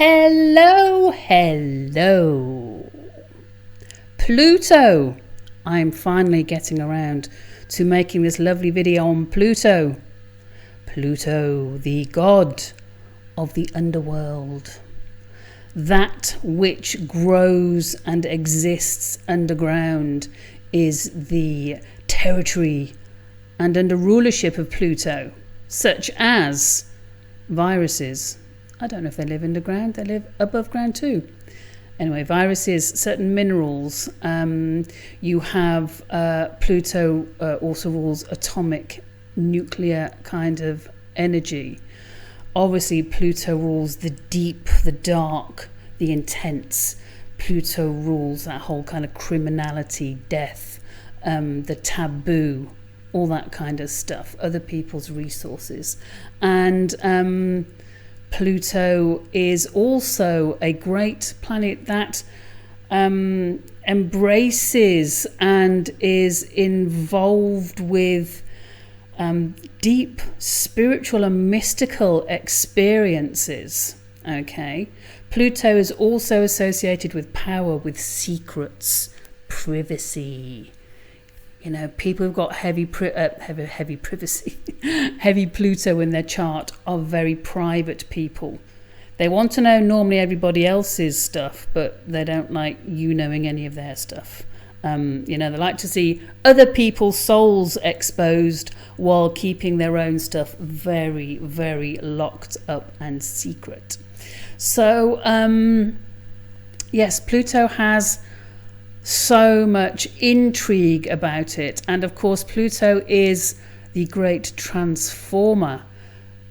Hello. Pluto. I'm finally getting around to making this lovely video on Pluto. Pluto, the god of the underworld. That which grows and exists underground is the territory and under rulership of Pluto, such as viruses. I don't know if they live underground, they live above ground too. Anyway, viruses, certain minerals. You have Pluto also rules atomic, nuclear kind of energy. Obviously, Pluto rules the deep, the dark, the intense. Pluto rules that whole kind of criminality, death, the taboo, all that kind of stuff, other people's resources. And Pluto is also a great planet that embraces and is involved with deep spiritual and mystical experiences. Okay, Pluto is also associated with power, with secrets, privacy. You know, people who've got heavy privacy, heavy Pluto in their chart are very private people. They want to know normally everybody else's stuff, but they don't like you knowing any of their stuff. They like to see other people's souls exposed while keeping their own stuff very, very locked up and secret. So, yes, Pluto has so much intrigue about it. And of course, Pluto is the great transformer.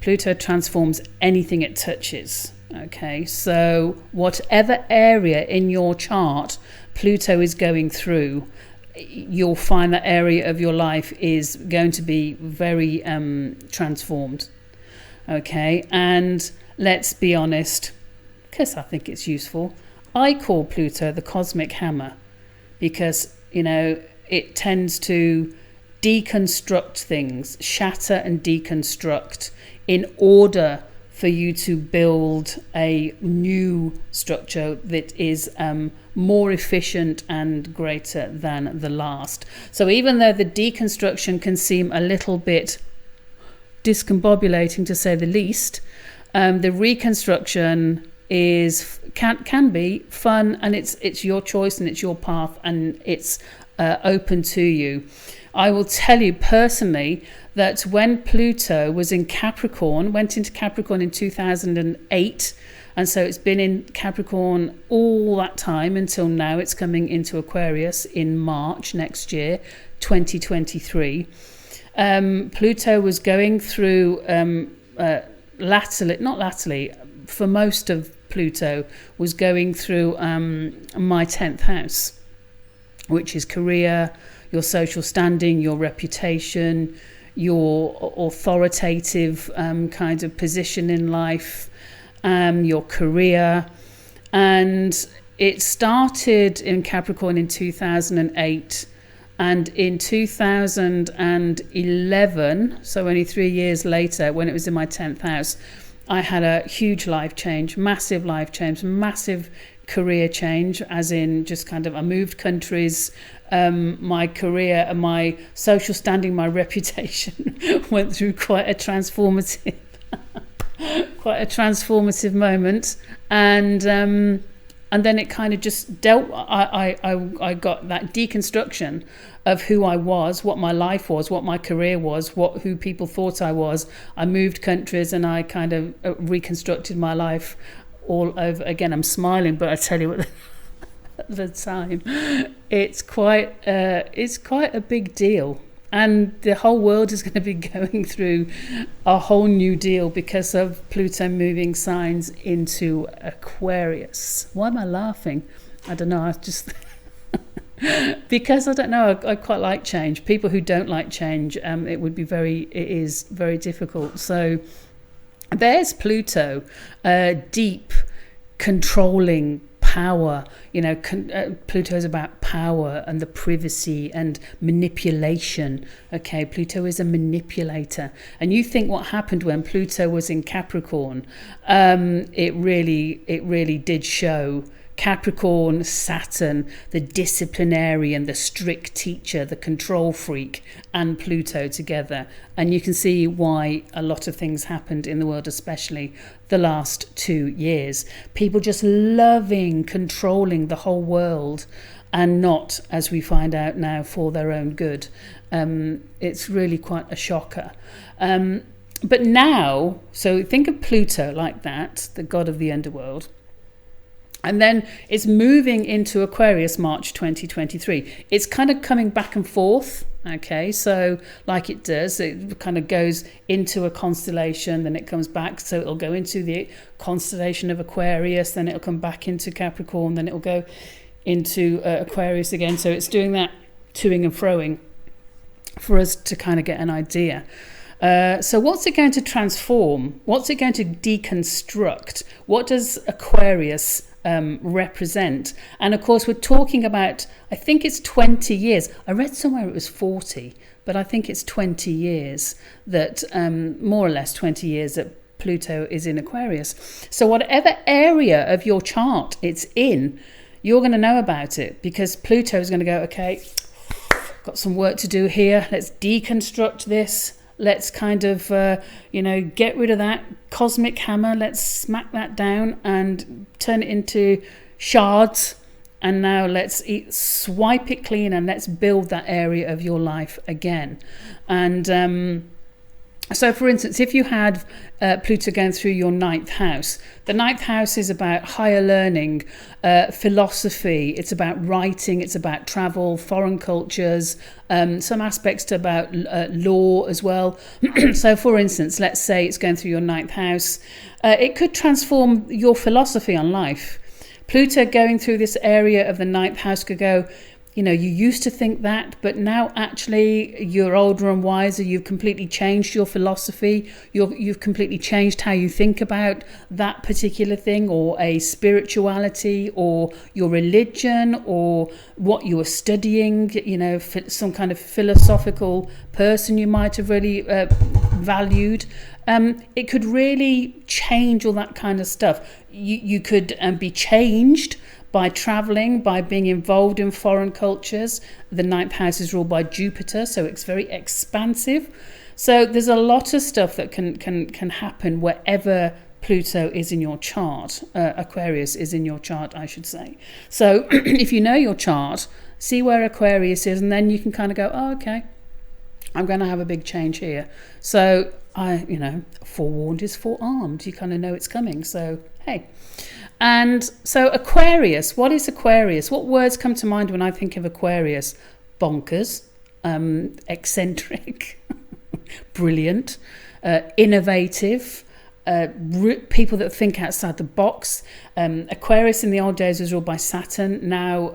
Pluto transforms anything it touches. Okay, so whatever area in your chart Pluto is going through, you'll find that area of your life is going to be very transformed. Okay, and let's be honest, because I think it's useful, I call Pluto the cosmic hammer, because, you know, it tends to deconstruct things, shatter and deconstruct in order for you to build a new structure that is more efficient and greater than the last. So even though the deconstruction can seem a little bit discombobulating, to say the least, the reconstruction can be fun, and it's your choice and it's your path, and it's open to you. I will tell you personally that when Pluto was in Capricorn, went into Capricorn in 2008, and so it's been in Capricorn all that time until now. It's coming into Aquarius in March next year, 2023. Pluto was going through for most of Pluto was going through my 10th house, which is career, your social standing, your reputation, your authoritative kind of position in life, your career. And it started in Capricorn in 2008, and in 2011, so only 3 years later, when it was in my 10th house, I had a huge life change, massive career change, as in just kind of I moved countries. My career and my social standing, my reputation went through quite a transformative moment, and then it kind of just dealt. I got that deconstruction of who I was, what my life was, what my career was, who people thought I was. I moved countries and I kind of reconstructed my life all over again. I'm smiling, but I tell you what, at the time, it's quite a big deal, and the whole world is going to be going through a whole new deal because of Pluto moving signs into Aquarius. Why am I laughing? I don't know. I just because I don't know. I quite like change. People who don't like change, it is very difficult. So there's Pluto, deep, controlling, power. Pluto is about power and the privacy and manipulation. Okay, Pluto is a manipulator. And you think what happened when Pluto was in Capricorn, it really did show Capricorn, Saturn, the disciplinarian, the strict teacher, the control freak, and Pluto together. And you can see why a lot of things happened in the world, especially the last 2 years. People just loving controlling the whole world, and not, as we find out now, for their own good. It's really quite a shocker. But now, so think of Pluto like that, the god of the underworld. And then it's moving into Aquarius March 2023. It's kind of coming back and forth. Okay, so like it does, it kind of goes into a constellation, then it comes back. So it'll go into the constellation of Aquarius, then it'll come back into Capricorn, then it'll go into Aquarius again. So it's doing that toing and froing for us to kind of get an idea. So what's it going to transform? What's it going to deconstruct? What does Aquarius represent? And of course, we're talking about, I think it's 20 years. I read somewhere it was 40, but I think it's 20 years that, more or less 20 years that Pluto is in Aquarius. So whatever area of your chart it's in, you're going to know about it, because Pluto is going to go, okay, got some work to do here. Let's deconstruct this. Let's kind of, get rid of that cosmic hammer. Let's smack that down and turn it into shards. And now let's swipe it clean and let's build that area of your life again. And so, for instance, if you had Pluto going through your 9th house, the 9th house is about higher learning, philosophy, it's about writing, it's about travel, foreign cultures, some aspects to about law as well. So, for instance, let's say it's going through your 9th house, it could transform your philosophy on life. Pluto going through this area of the 9th house could go, you used to think that, but now actually you're older and wiser. You've completely changed your philosophy. You've completely changed how you think about that particular thing, or a spirituality, or your religion, or what you were studying, some kind of philosophical person you might have really valued. It could really change all that kind of stuff. You could be changed by traveling, by being involved in foreign cultures. The 9th house is ruled by Jupiter, so it's very expansive. So there's a lot of stuff that can happen wherever Pluto is in your chart. Aquarius is in your chart, I should say. So if you know your chart, see where Aquarius is, and then you can kind of go, oh, okay, I'm going to have a big change here. So forewarned is forearmed. You kind of know it's coming. So, hey. And so Aquarius, what is Aquarius? What words come to mind when I think of Aquarius? Bonkers, eccentric, brilliant, innovative, people that think outside the box. Aquarius in the old days was ruled by Saturn. Now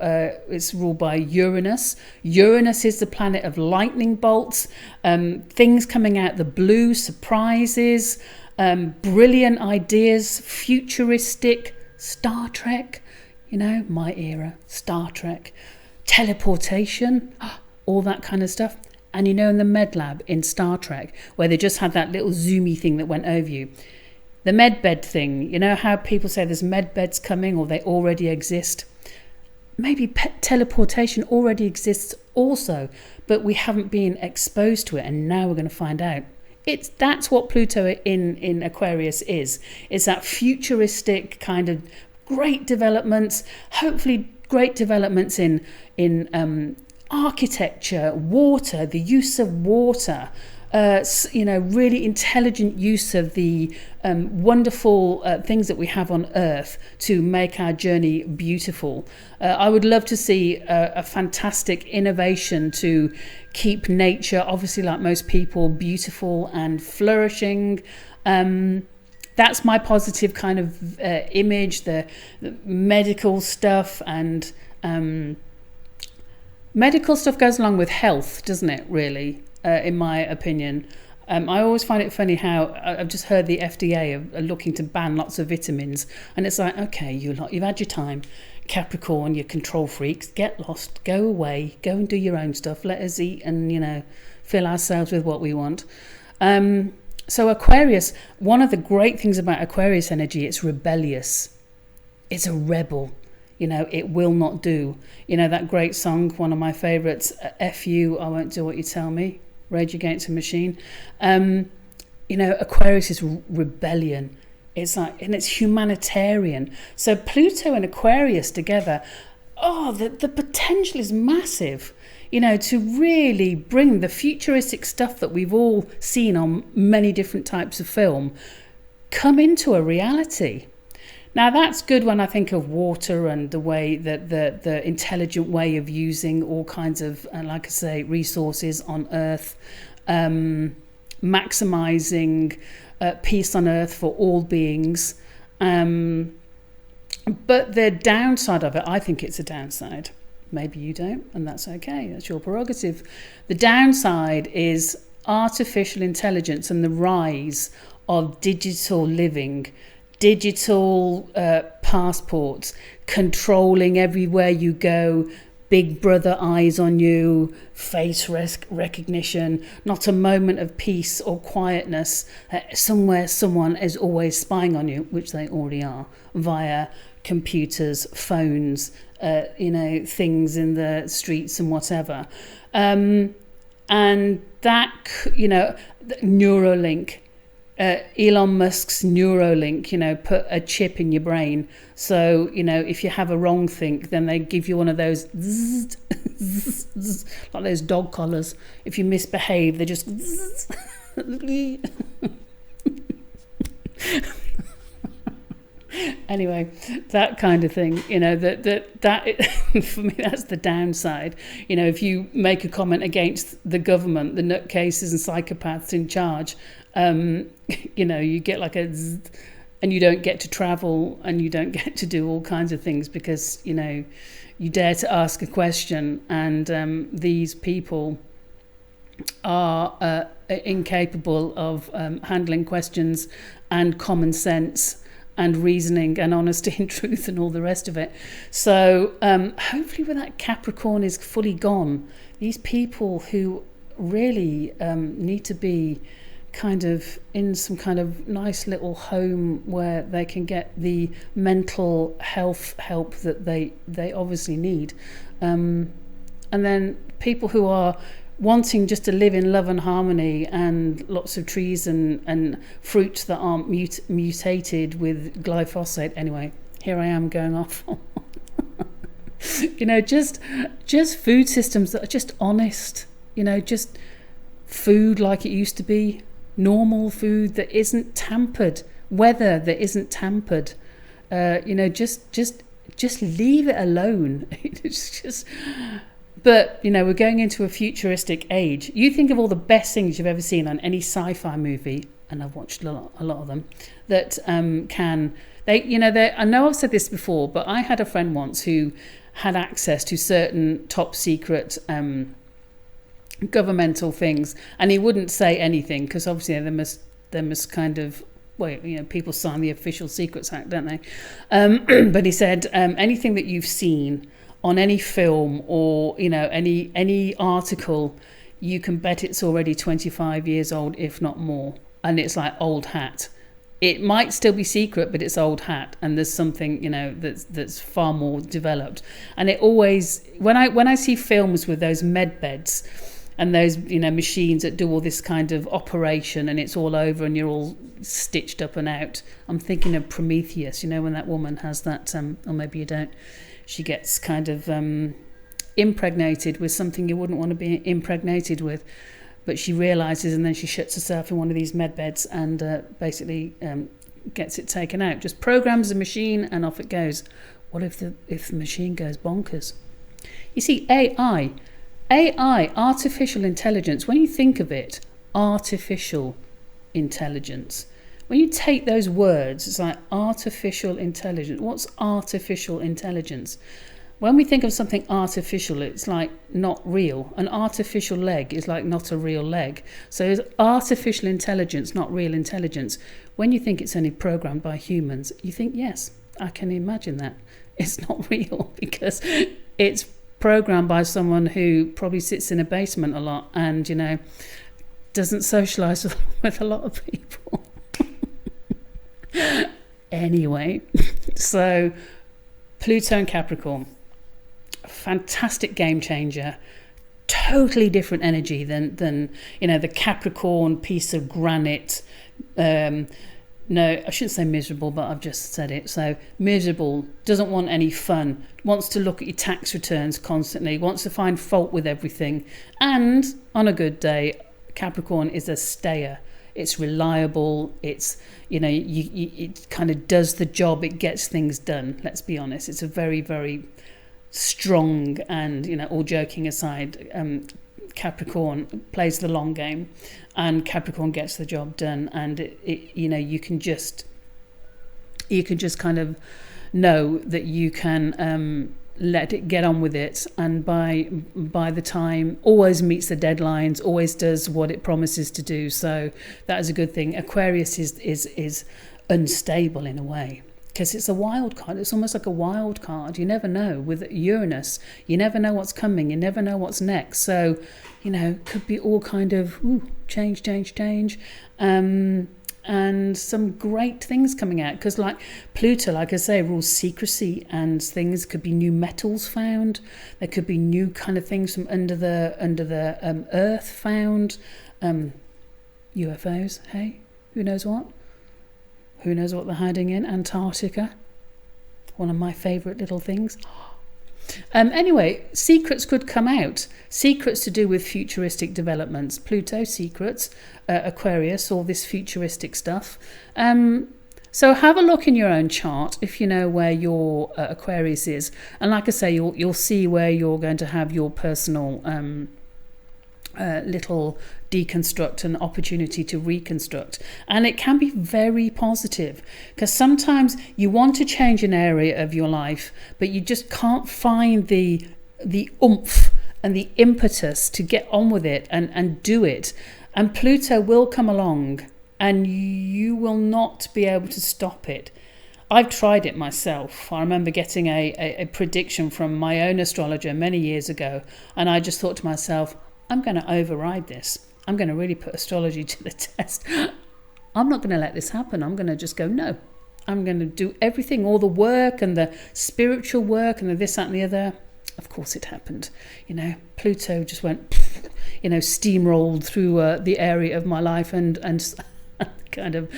it's ruled by Uranus. Uranus is the planet of lightning bolts, things coming out the blue, surprises, brilliant ideas, futuristic, Star Trek, my era, Star Trek, teleportation, all that kind of stuff. And in the med lab in Star Trek, where they just had that little zoomy thing that went over you, the med bed thing, how people say there's med beds coming, or they already exist. Maybe teleportation already exists also, but we haven't been exposed to it, and now we're going to find out. That's what Pluto in Aquarius is. It's that futuristic kind of great developments, hopefully great developments in architecture, water, the use of water, really intelligent use of the wonderful things that we have on Earth to make our journey beautiful. I would love to see a fantastic innovation to keep nature, obviously like most people, beautiful and flourishing. That's my positive kind of image, the medical stuff, and medical stuff goes along with health, doesn't it, really, in my opinion. I always find it funny how I've just heard the FDA are looking to ban lots of vitamins, and it's like, okay, you've had your time, Capricorn, you control freaks, get lost, go away, go and do your own stuff, let us eat and fill ourselves with what we want. So Aquarius, one of the great things about Aquarius energy, it's rebellious, it's a rebel. It will not do. That great song, one of my favourites, F you, I won't do what you tell me, Rage Against the Machine. Aquarius is rebellion. It's like, and it's humanitarian. So Pluto and Aquarius together, the potential is massive, to really bring the futuristic stuff that we've all seen on many different types of film come into a reality. Now that's good when I think of water and the way that the intelligent way of using all kinds of, like I say, resources on Earth, maximising peace on Earth for all beings. But the downside of it, I think it's a downside. Maybe you don't, and that's okay. That's your prerogative. The downside is artificial intelligence and the rise of digital living, digital passports, controlling everywhere you go, big brother eyes on you, face recognition, not a moment of peace or quietness. Somewhere someone is always spying on you, which they already are, via computers, phones, things in the streets and whatever. And that, Neuralink, Elon Musk's Neuralink, put a chip in your brain. So, if you have a wrong think, then they give you one of those zzz, zzz, zzz, like those dog collars. If you misbehave, they just zzz. Anyway, that kind of thing, that for me, that's the downside. If you make a comment against the government, the nutcases and psychopaths in charge, you get like a zzz, and you don't get to travel and you don't get to do all kinds of things because, you dare to ask a question, and these people are incapable of handling questions and common sense and reasoning and honesty and truth and all the rest of it. So hopefully when that Capricorn is fully gone, these people who really need to be kind of in some kind of nice little home where they can get the mental health help that they obviously need. And then people who are wanting just to live in love and harmony and lots of trees and fruits that aren't mutated with glyphosate. Anyway, here I am going off. Just food systems that are just honest, just food like it used to be, normal food that isn't tampered, weather that isn't tampered, just leave it alone. It's just... But, we're going into a futuristic age. You think of all the best things you've ever seen on any sci-fi movie, and I've watched a lot of them, that I know I've said this before, but I had a friend once who had access to certain top secret governmental things, and he wouldn't say anything because obviously there must kind of... Well, people sign the Official Secrets Act, don't they? But he said, anything that you've seen on any film or any article, you can bet it's already 25 years old, if not more, and it's like old hat. It might still be secret, but it's old hat, and there's something that's far more developed. And it always, when I see films with those med beds and those machines that do all this kind of operation and it's all over and you're all stitched up and out, I'm thinking of Prometheus, when that woman has that, or maybe you don't, she gets kind of impregnated with something you wouldn't want to be impregnated with, but she realises and then she shuts herself in one of these med beds and basically gets it taken out. Just programs the machine and off it goes. What if the machine goes bonkers? You see, AI, artificial intelligence, when you think of it, artificial intelligence. When you take those words, it's like artificial intelligence. What's artificial intelligence? When we think of something artificial, it's like not real. An artificial leg is like not a real leg. So it's artificial intelligence, not real intelligence. When you think it's only programmed by humans, you think, yes, I can imagine that. It's not real because it's programmed by someone who probably sits in a basement a lot and, doesn't socialise with a lot of people. Anyway, so Pluto and Capricorn. Fantastic game changer, totally different energy than the Capricorn piece of granite. No, I shouldn't say miserable, but I've just said it. So miserable, doesn't want any fun, wants to look at your tax returns constantly, wants to find fault with everything. And on a good day, Capricorn is a stayer. It's reliable. It's, it kind of does the job. It gets things done. Let's be honest. It's a very, very strong and, all joking aside, Capricorn plays the long game, and Capricorn gets the job done. And you can just kind of know that you can let it get on with it, and by the time always meets the deadlines, always does what it promises to do. So that is a good thing. Aquarius is unstable in a way, because it's a wild card. It's almost like a wild card. You never know. With Uranus, you never know what's coming. You never know what's next. So, could be all kind of change. And some great things coming out. Because like Pluto, like I say, rules secrecy and things. Could be new metals found. There could be new kind of things from under the earth found. UFOs, hey? Who knows what? Who knows what they're hiding in? Antarctica. One of my favourite little things. Anyway, secrets could come out. Secrets to do with futuristic developments. Pluto, secrets. Aquarius, all this futuristic stuff. So have a look in your own chart if you know where your Aquarius is. And like I say, you'll see where you're going to have your personal little deconstruct and opportunity to reconstruct. And it can be very positive, because sometimes you want to change an area of your life, but you just can't find the oomph and the impetus to get on with it and do it. And Pluto will come along and you will not be able to stop it. I've tried it myself. I remember getting a prediction from my own astrologer many years ago, and I just thought to myself, I'm going to override this. I'm going to really put astrology to the test. I'm not going to let this happen. I'm going to just go, no. I'm going to do everything, all the work and the spiritual work and the this, that and the other. Of course it happened. Pluto just went, steamrolled through the area of my life and kind of,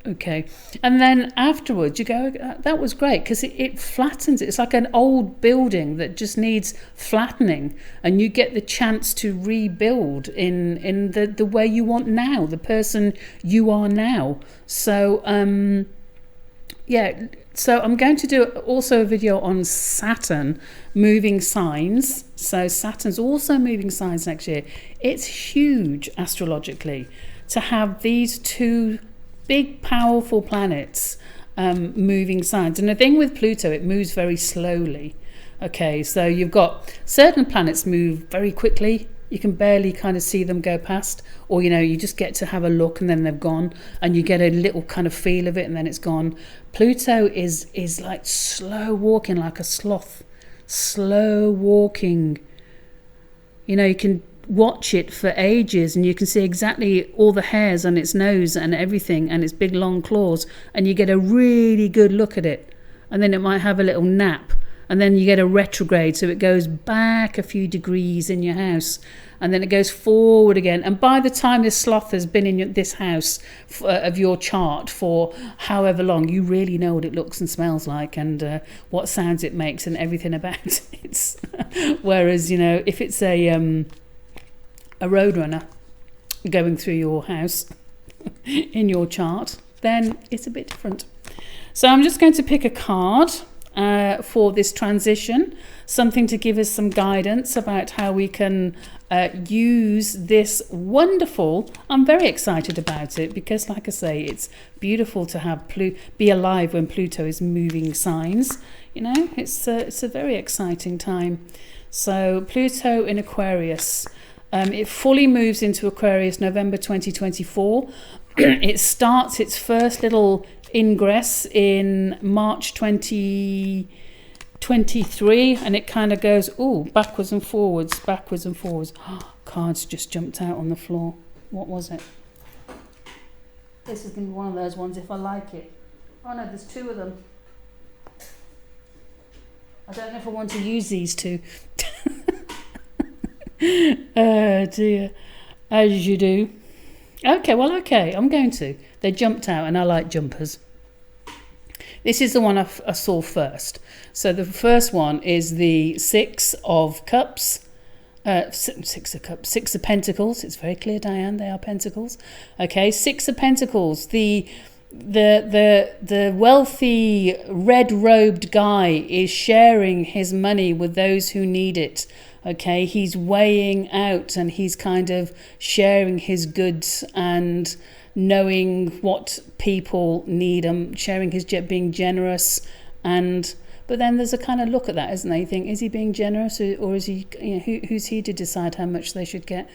okay. And then afterwards you go, that was great, because it flattens it. It's like an old building that just needs flattening, and you get the chance to rebuild in the way you want now, the person you are now. So so I'm going to do also a video on Saturn moving signs. So Saturn's also moving signs next year. It's huge astrologically to have these two big powerful planets moving signs. And the thing with Pluto, it moves very slowly. Okay, so you've got certain planets move very quickly. You can barely kind of see them go past, or you just get to have a look and then they've gone, and you get a little kind of feel of it and then it's gone. Pluto is like slow walking, like a sloth. Slow walking. You can watch it for ages and you can see exactly all the hairs on its nose and everything, and its big long claws, and you get a really good look at it. And then it might have a little nap, and then you get a retrograde, so it goes back a few degrees in your house, and then it goes forward again. And by the time this sloth has been in this house of your chart for however long, you really know what it looks and smells like, and what sounds it makes and everything about it. Whereas if it's a roadrunner going through your house in your chart, then it's a bit different. So I'm just going to pick a card, for this transition, something to give us some guidance about how we can use this wonderful. I'm very excited about it because, like I say, it's beautiful to have be alive when Pluto is moving signs. You know, it's a very exciting time. So Pluto in Aquarius, it fully moves into Aquarius November 2024. It starts its first little ingress in March 2023, and it kind of goes backwards and forwards. Cards just jumped out on the floor. What was it? This is going to be one of those ones if I like it. Oh no, there's two of them. I don't know if I want to use these two. Oh dear. As you do. Okay, I'm going to. They jumped out and I like jumpers. This is the one I saw first. So the first one is the Six of Cups. Six of Pentacles. It's very clear, Diane, they are pentacles. Okay, Six of Pentacles. The wealthy red-robed guy is sharing his money with those who need it. Okay, he's weighing out and he's kind of sharing his goods and knowing what people need and sharing his being generous. But then there's a kind of look at that, isn't there? You think, is he being generous or is he, you know, who's he to decide how much they should get?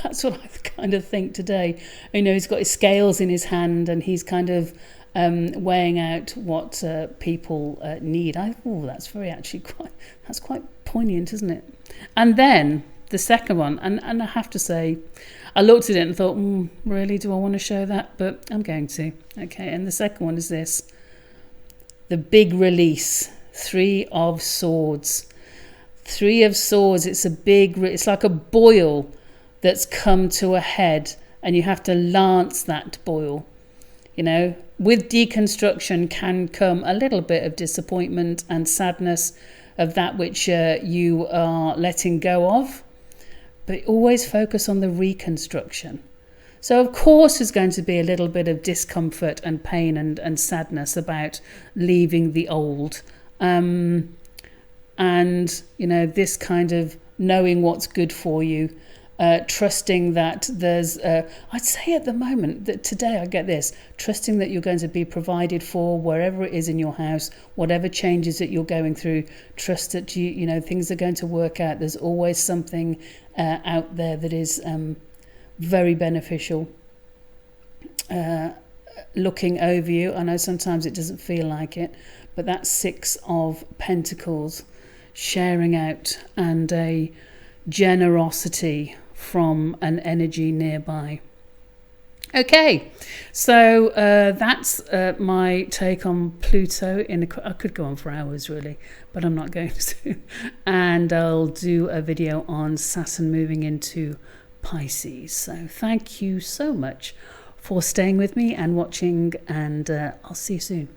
That's what I kind of think today. You know, he's got his scales in his hand and he's kind of weighing out what people need. That's quite poignant, isn't it? And then the second one, and I have to say, I looked at it and thought, really, do I want to show that? But I'm going to. Okay, and the second one is this. The big release. Three of Swords. Three of Swords, it's like a boil that's come to a head and you have to lance that boil. You know, with deconstruction can come a little bit of disappointment and sadness of that which you are letting go of, but always focus on the reconstruction. So of course there's going to be a little bit of discomfort and pain and sadness about leaving the old. And, you know, this kind of knowing what's good for you, trusting that there's, I'd say at the moment, that today I get this, trusting that you're going to be provided for wherever it is in your house, whatever changes that you're going through, trust that you know, things are going to work out. There's always something out there that is very beneficial, looking over you. I know sometimes it doesn't feel like it, but that Six of Pentacles, sharing out and a generosity from an energy nearby. Okay, so that's my take on Pluto. I could go on for hours really, but I'm not going to. And I'll do a video on Saturn moving into Pisces. So thank you so much for staying with me and watching, and I'll see you soon.